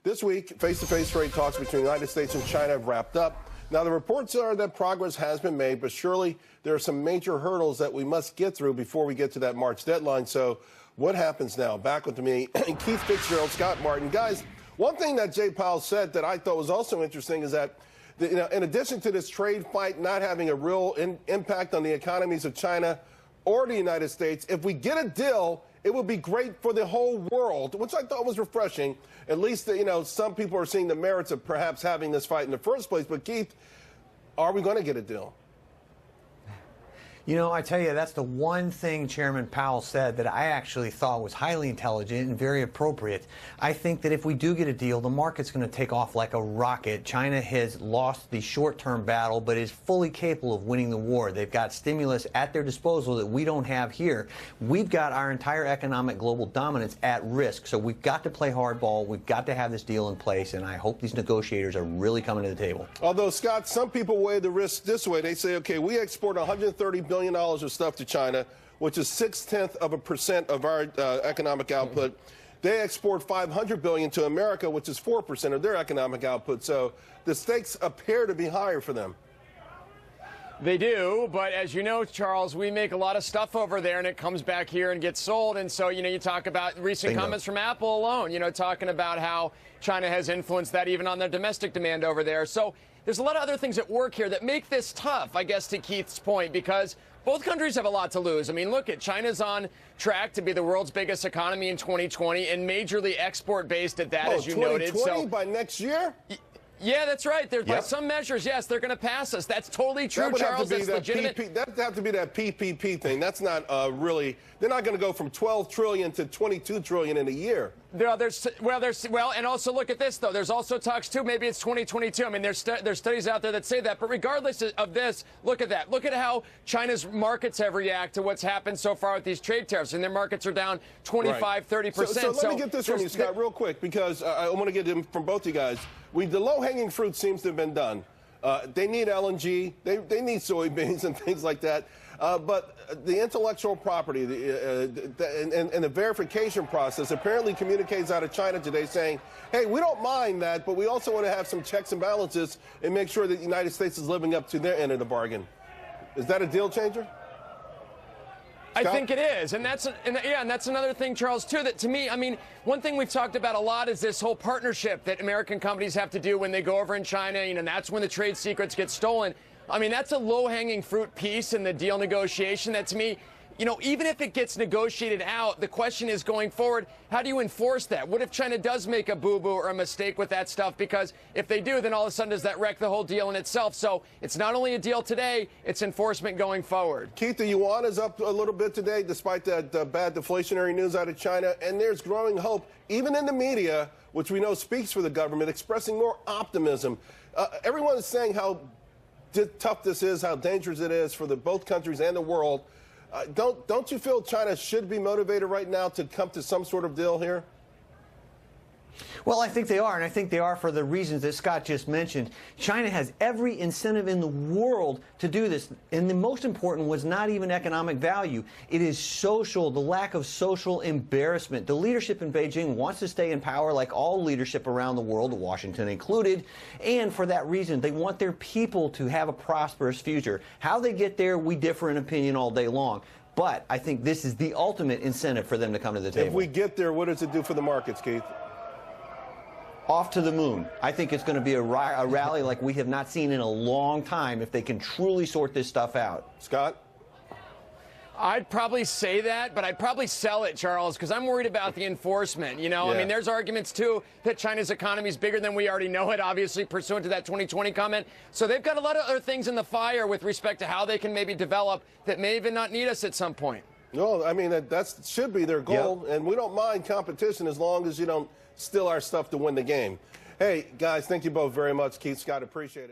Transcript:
This week, face-to-face trade talks between the United States and China have wrapped up. Now, the reports are that progress has been made, but surely there are some major hurdles that we must get through before we get to that March deadline. So what happens now? Back with me, Keith Fitzgerald, Scott Martin. Guys, one thing that Jay Powell said that I thought was also interesting is that in addition to this trade fight not having a real impact on the economies of China or the United States, if we get a deal, it would be great for the whole world, which I thought was refreshing. At least, some people are seeing the merits of perhaps having this fight in the first place. But, Keith, are we going to get a deal? I tell you, that's the one thing Chairman Powell said that I actually thought was highly intelligent and very appropriate. I think that if we do get a deal, the market's going to take off like a rocket. China has lost the short-term battle, but is fully capable of winning the war. They've got stimulus at their disposal that we don't have here. We've got our entire economic global dominance at risk, so we've got to play hardball. We've got to have this deal in place, and I hope these negotiators are really coming to the table. Although, Scott, some people weigh the risk this way. They say, okay, we export $130 billion of stuff to China, which is 0.6% of our economic output. They export $500 billion to America, which is 4% of their economic output. So the stakes appear to be higher for them. They do, but as you know, Charles, we make a lot of stuff over there, and it comes back here and gets sold. And so, you talk about recent comments from Apple alone, talking about how China has influenced that even on their domestic demand over there. So there's a lot of other things at work here that make this tough, I guess, to Keith's point, because both countries have a lot to lose. I mean, look, China's on track to be the world's biggest economy in 2020 and majorly export-based at that, as you noted. 2020 by next year? Yeah, that's right. By some measures, yes, they're going to pass us. That's totally true, Charles. That's legitimate. That would have to be that PPP thing. That's not really. They're not going to go from 12 trillion to 22 trillion in a year. And also look at this, though. There's also talks, too. Maybe it's 2022. I mean, there's studies out there that say that. But regardless of this, look at that. Look at how China's markets have reacted to what's happened so far with these trade tariffs. And their markets are down 25, 30%. So let me get this from you, Scott, real quick, because I want to get them from both you guys. The low-hanging fruit seems to have been done. They need LNG. They need soybeans and things like that. But the intellectual property and the verification process apparently communicates out of China today saying, hey, we don't mind that, but we also want to have some checks and balances and make sure that the United States is living up to their end of the bargain. Is that a deal changer? I think it is. And that's another thing, Charles, too, that to me, I mean, one thing we've talked about a lot is this whole partnership that American companies have to do when they go over in China, and that's when the trade secrets get stolen. I mean, that's a low-hanging fruit piece in the deal negotiation that, to me, even if it gets negotiated out, the question is going forward, how do you enforce that? What if China does make a boo-boo or a mistake with that stuff? Because if they do, then all of a sudden does that wreck the whole deal in itself? So it's not only a deal today, it's enforcement going forward. Keith, the yuan is up a little bit today despite that bad deflationary news out of China. And there's growing hope, even in the media, which we know speaks for the government, expressing more optimism. Everyone is saying how tough this is, how dangerous it is for both countries and the world. Don't you feel China should be motivated right now to come to some sort of deal here? Well, I think they are, and I think they are for the reasons that Scott just mentioned. China has every incentive in the world to do this, and the most important was not even economic value. It is social, the lack of social embarrassment. The leadership in Beijing wants to stay in power like all leadership around the world, Washington included, and for that reason, they want their people to have a prosperous future. How they get there, we differ in opinion all day long. But I think this is the ultimate incentive for them to come to the table. If we get there, what does it do for the markets, Keith? Off to the moon. I think it's going to be a rally like we have not seen in a long time if they can truly sort this stuff out. Scott? I'd probably say that, but I'd probably sell it, Charles, because I'm worried about the enforcement. I mean, there's arguments, too, that China's economy is bigger than we already know it, obviously, pursuant to that 2020 comment. So they've got a lot of other things in the fire with respect to how they can maybe develop that may even not need us at some point. No, I mean, that should be their goal, and we don't mind competition as long as you don't steal our stuff to win the game. Hey, guys, thank you both very much. Keith, Scott, appreciate it.